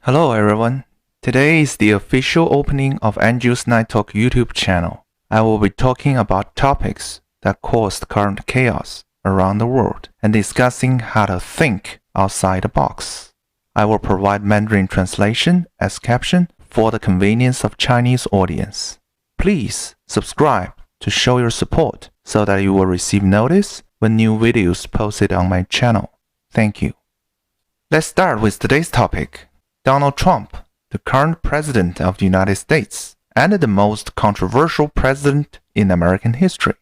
Hello everyone. Today is the official opening of Andrew's Night Talk YouTube channel. I will be talking about topics that caused current chaos around the world and discussing how to think outside the box. I will provide Mandarin translation as caption for the convenience of Chinese audience. Please subscribe to show your support so that you will receive notice when new videos posted on my channel. Thank you. Let's start with today's topic. Donald Trump, the current president of the United States and the most controversial president in American history.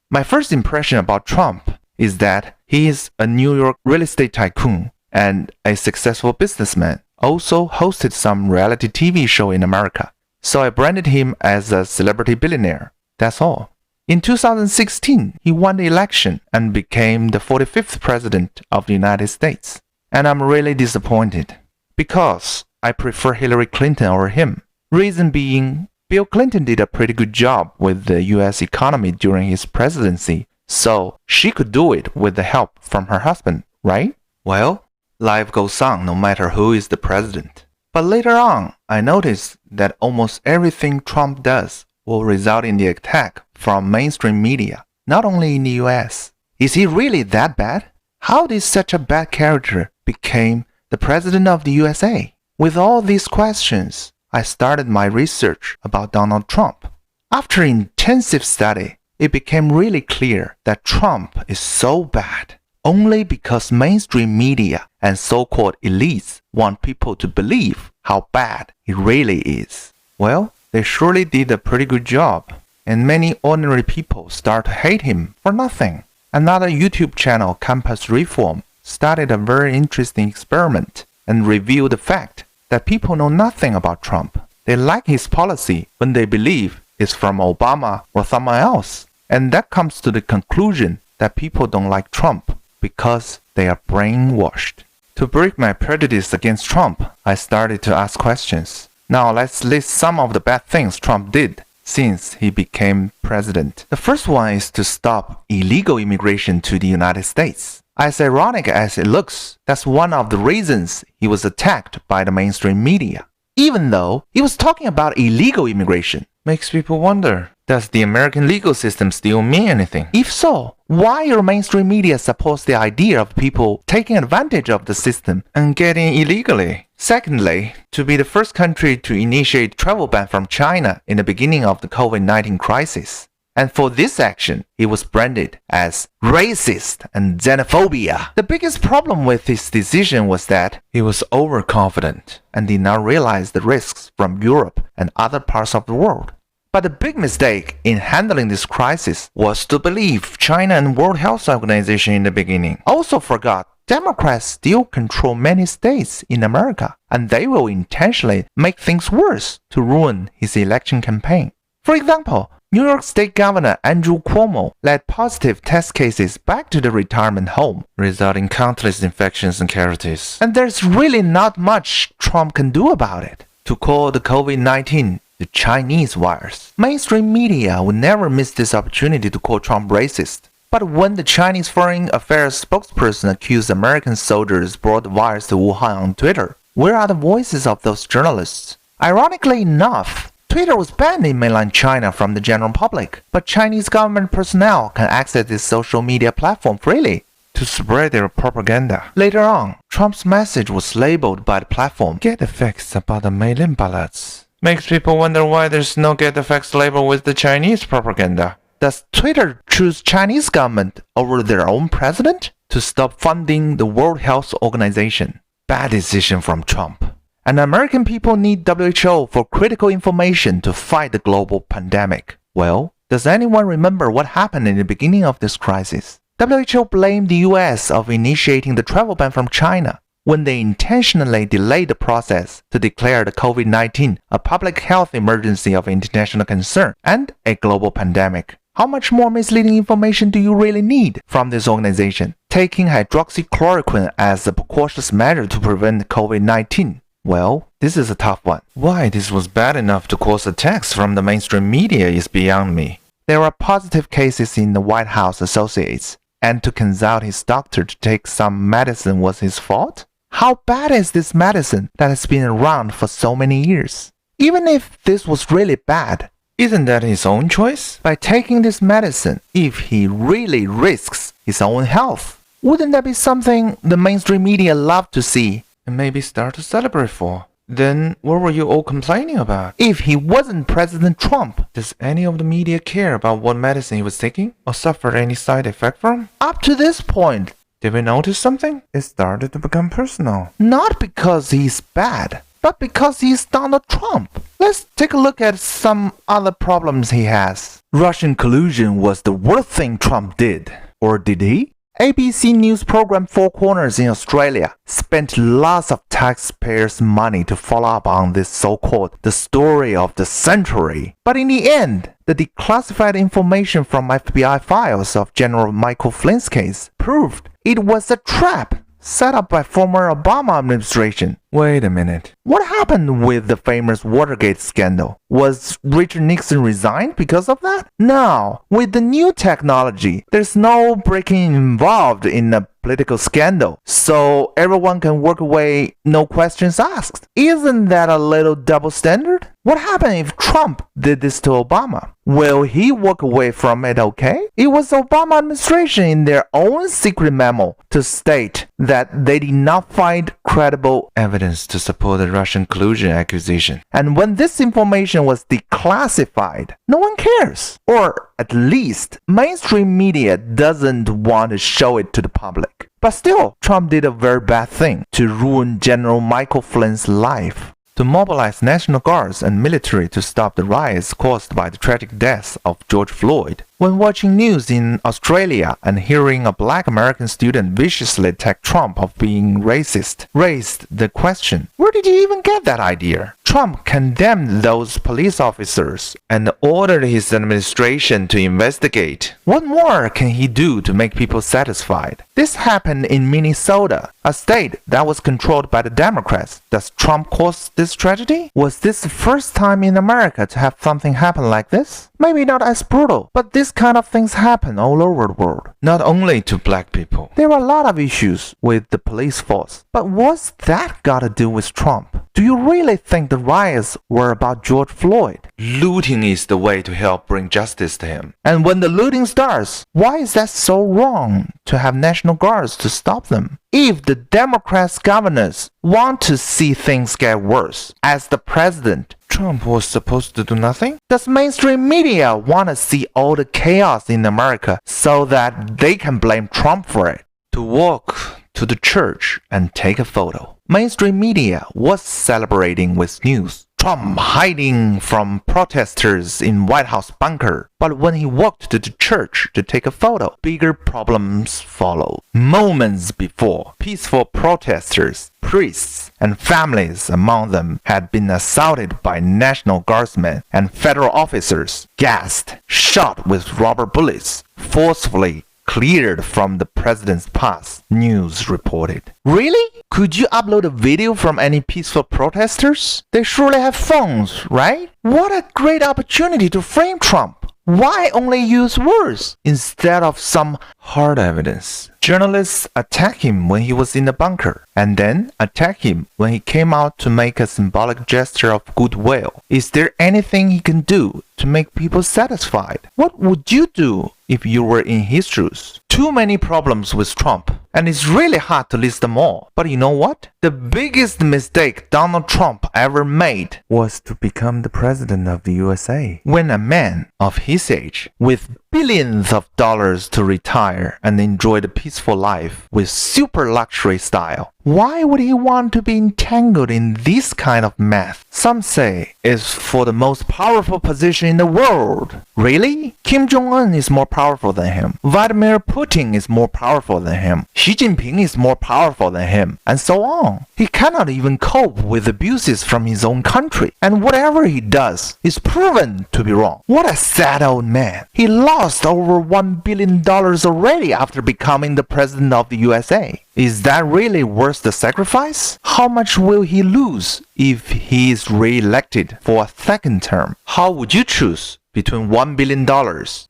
My first impression about Trump is that he is a New York real estate tycoon and a successful businessman, also hosted some reality TV show in America, so I branded him as a celebrity billionaire. That's all. In 2016, he won the election and became the 45th president of the United States. And I'm really disappointed, because I prefer Hillary Clinton over him. Reason being, Bill Clinton did a pretty good job with the US economy during his presidency, so she could do it with the help from her husband, right? Well, life goes on no matter who is the president. But later on, I noticed that almost everything Trump does will result in the attack from mainstream media, not only in the US. Is he really that bad? How did such a bad character become the President of the USA? With all these questions, I started my research about Donald Trump. After intensive study, it became really clear that Trump is so bad only because mainstream media and so-called elites want people to believe how bad he really is. Well, they surely did a pretty good job, and many ordinary people start to hate him for nothing. Another YouTube channel, Campus Reform, started a very interesting experiment and revealed the fact that people know nothing about Trump. They like his policy when they believe it's from Obama or someone else. And that comes to the conclusion that people don't like Trump because they are brainwashed. To break my prejudice against Trump, I started to ask questions. Now let's list some of the bad things Trump did since he became president. The first one is to stop illegal immigration to the United States. As ironic as it looks, that's one of the reasons he was attacked by the mainstream media. Even though he was talking about illegal immigration, makes people wonder, does the American legal system still mean anything? If so, why your mainstream media supports the idea of people taking advantage of the system and getting illegally? Secondly, to be the first country to initiate travel ban from China in the beginning of the COVID-19 crisis. And for this action, he was branded as racist and xenophobia. The biggest problem with his decision was that he was overconfident and did not realize the risks from Europe and other parts of the world. But the big mistake in handling this crisis was to believe China and World Health Organization in the beginning. Also forgot Democrats still control many states in America, and they will intentionally make things worse to ruin his election campaign. For example, New York State Governor Andrew Cuomo led positive test cases back to the retirement home, resulting in countless infections and casualties. And there's really not much Trump can do about it. To call the COVID-19 the Chinese virus, mainstream media would never miss this opportunity to call Trump racist. But when the Chinese Foreign Affairs spokesperson accused American soldiers brought the virus to Wuhan on Twitter, where are the voices of those journalists? Ironically enough, Twitter was banned in mainland China from the general public, but Chinese government personnel can access this social media platform freely to spread their propaganda. Later on, Trump's message was labeled by the platform "Get the facts about the mail-in ballots." Makes people wonder why there's no "Get the facts" label with the Chinese propaganda. Does Twitter choose Chinese government over their own president to stop funding the World Health Organization? Bad decision from Trump. And American people need WHO for critical information to fight the global pandemic. Well, does anyone remember what happened in the beginning of this crisis? WHO blamed the US of initiating the travel ban from China when they intentionally delayed the process to declare the COVID-19 a public health emergency of international concern and a global pandemic. How much more misleading information do you really need from this organization? Taking hydroxychloroquine as a precautionary measure to prevent COVID-19. Well, this is a tough one. Why this was bad enough to cause attacks from the mainstream media is beyond me. There are positive cases in the White House associates, and to consult his doctor to take some medicine was his fault? How bad is this medicine that has been around for so many years? Even if this was really bad, isn't that his own choice? By taking this medicine, if he really risks his own health, wouldn't that be something the mainstream media love to see and maybe start to celebrate for? Then what were you all complaining about? If he wasn't President Trump, does any of the media care about what medicine he was taking or suffered any side effect from? Up to this point, did we notice something? It started to become personal. Not because he's bad, but because he's Donald Trump. Let's take a look at some other problems he has. Russian collusion was the worst thing Trump did. Or did he? ABC News program Four Corners in Australia spent lots of taxpayers' money to follow up on this so-called the story of the century. But in the end, the declassified information from FBI files of General Michael Flynn's case proved it was a trap set up by former Obama administration. Wait a minute. What happened with the famous Watergate scandal? Was Richard Nixon resigned because of that? No. With the new technology, there's no breaking involved in a political scandal, so everyone can work away, no questions asked. Isn't that a little double standard? What happened if Trump did this to Obama? Will he walk away from it okay? It was the Obama administration in their own secret memo to state that they did not find credible evidence to support the Russian collusion accusation. And when this information was declassified, no one cares. Or at least, mainstream media doesn't want to show it to the public. But still, Trump did a very bad thing to ruin General Michael Flynn's life. To mobilize National Guards and military to stop the riots caused by the tragic death of George Floyd. When watching news in Australia and hearing a black American student viciously attack Trump of being racist raised the question, where did you even get that idea? Trump condemned those police officers and ordered his administration to investigate. What more can he do to make people satisfied? This happened in Minnesota, a state that was controlled by the Democrats. Does Trump cause this tragedy? Was this the first time in America to have something happen like this? Maybe not as brutal, but this kind of things happen all over the world. Not only to black people. There are a lot of issues with the police force. But what's that got to do with Trump? Do you really think the riots were about George Floyd? Looting is the way to help bring justice to him. And when the looting starts, why is that so wrong to have National Guards to stop them? If the Democrats' governors want to see things get worse, as the president, Trump was supposed to do nothing? Does mainstream media want to see all the chaos in America so that they can blame Trump for it? To walk to the church and take a photo. Mainstream media was celebrating with news. Trump hiding from protesters in White House bunker. But when he walked to the church to take a photo, bigger problems followed. Moments before, peaceful protesters, priests, and families among them had been assaulted by National Guardsmen and federal officers, gassed, shot with rubber bullets, forcefully cleared from the president's pass, news reported. Really? Could you upload a video from any peaceful protesters? They surely have phones, right? What a great opportunity to frame Trump. Why only use words instead of some hard evidence? Journalists attack him when he was in the bunker, and then attack him when he came out to make a symbolic gesture of goodwill. Is there anything he can do to make people satisfied? What would you do if you were in his shoes? Too many problems with Trump, and it's really hard to list them all. But you know what? The biggest mistake Donald Trump ever made was to become the president of the USA. When a man of his age, with billions of dollars to retire and enjoy the peaceful life with super luxury style, why would he want to be entangled in this kind of mess? Some say it's for the most powerful position in the world. Really? Kim Jong-un is more powerful than him. Vladimir Putin is more powerful than him. Xi Jinping is more powerful than him. And so on. He cannot even cope with abuses from his own country. And whatever he does is proven to be wrong. What a sad old man. He lost over $1 billion already after becoming the president of the USA. Is that really worth the sacrifice? How much will he lose if he is re-elected for a second term? How would you choose between $1 billion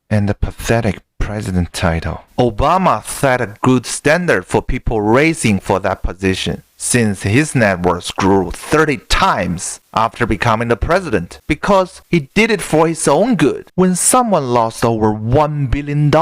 and the pathetic president title? Obama set a good standard for people racing for that position. since his net worth grew 30 times after becoming the president, because he did it for his own good. When someone lost over $1 billion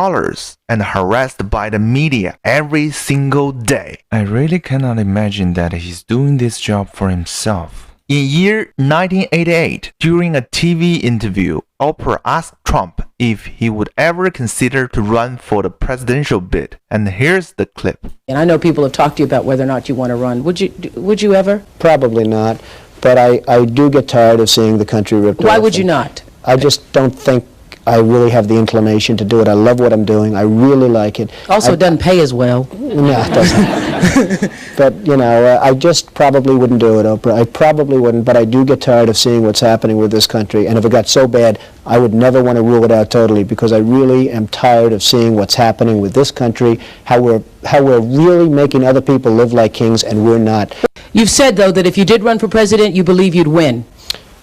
and harassed by the media every single day, I really cannot imagine that he's doing this job for himself. In year 1988, during a TV interview, Oprah asked Trump if he would ever consider to run for the presidential bid. And here's the clip. And I know people have talked to you about whether or not you want to run. Would you ever? Probably not. But I do get tired of seeing the country ripped off. Why would you not? I just don't think I really have the inclination to do it. I love what I'm doing. I really like it. Also, it doesn't pay as well. No, it doesn't. But, I just probably wouldn't do it, Oprah. I probably wouldn't, but I do get tired of seeing what's happening with this country. And if it got so bad, I would never want to rule it out totally, because I really am tired of seeing what's happening with this country, how we're really making other people live like kings, and we're not. You've said, though, that if you did run for president, you believe you'd win.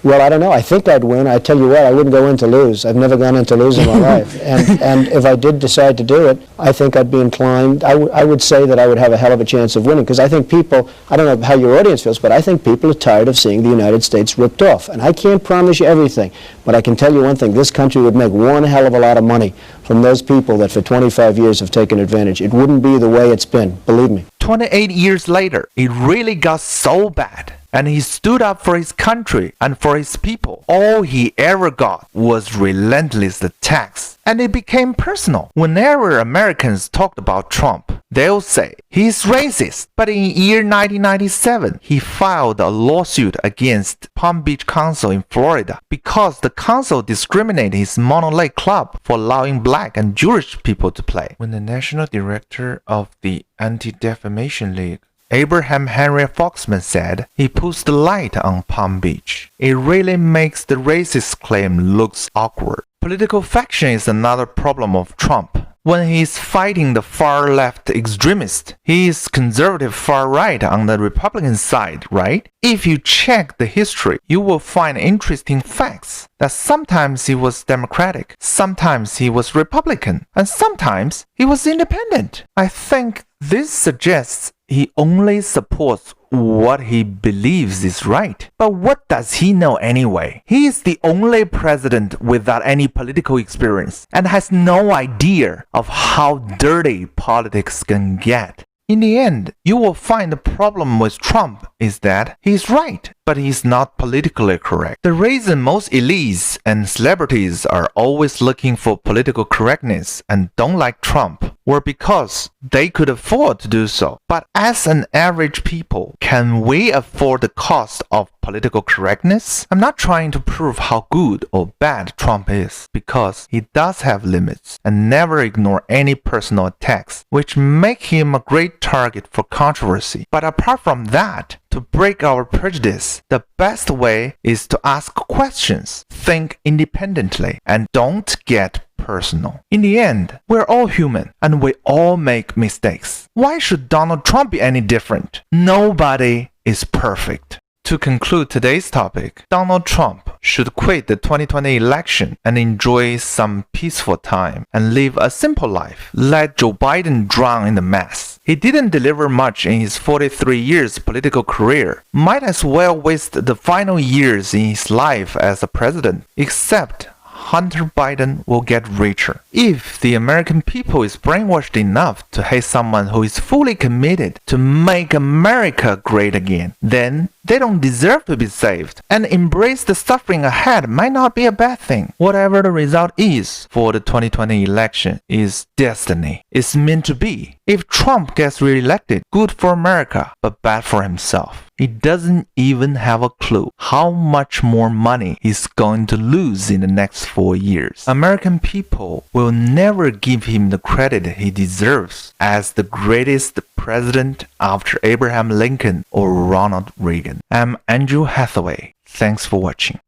Well, I don't know. I think I'd win. I tell you what, I wouldn't go in to lose. I've never gone in to lose in my life. And if I did decide to do it, I think I'd be inclined. I would say that I would have a hell of a chance of winning, because I think people, I don't know how your audience feels, but I think people are tired of seeing the United States ripped off. And I can't promise you everything, but I can tell you one thing. This country would make one hell of a lot of money from those people that for 25 years have taken advantage. It wouldn't be the way it's been, believe me. 28 years later, it really got so bad. And he stood up for his country and for his people. All he ever got was relentless attacks. And it became personal. Whenever Americans talked about Trump, they'll say he's racist. But in year 1997, he filed a lawsuit against Palm Beach Council in Florida because the council discriminated his Mono Lake club for allowing black and Jewish people to play. When the national director of the Anti-Defamation League, Abraham Henry Foxman, said he puts the light on Palm Beach, it really makes the racist claim looks awkward. Political faction is another problem of Trump. When he is fighting the far-left extremist, he is conservative far-right on the Republican side, right? If you check the history, you will find interesting facts that sometimes he was Democratic, sometimes he was Republican, and sometimes he was independent. I think this suggests he only supports what he believes is right. But what does he know anyway? He is the only president without any political experience and has no idea of how dirty politics can get. In the end, you will find the problem with Trump is that he's right, but he's not politically correct. The reason most elites and celebrities are always looking for political correctness and don't like Trump were because they could afford to do so. But as an average people, can we afford the cost of political correctness? I'm not trying to prove how good or bad Trump is, because he does have limits and never ignore any personal attacks, which make him a great target for controversy. But apart from that, to break our prejudice, the best way is to ask questions, think independently, and don't get personal. In the end, we're all human and we all make mistakes. Why should Donald Trump be any different? Nobody is perfect. To conclude today's topic, Donald Trump should quit the 2020 election and enjoy some peaceful time and live a simple life. Let Joe Biden drown in the mess. He didn't deliver much in his 43 years political career. Might as well waste the final years in his life as a president, except Hunter Biden will get richer. If the American people is brainwashed enough to hate someone who is fully committed to make America great again, then they don't deserve to be saved, and embrace the suffering ahead might not be a bad thing. Whatever the result is for the 2020 election is destiny. It's meant to be. If Trump gets re-elected, good for America, but bad for himself. He doesn't even have a clue how much more money he's going to lose in the next 4 years. American people will never give him the credit he deserves as the greatest president after Abraham Lincoln or Ronald Reagan. I'm Andrew Hathaway. Thanks for watching.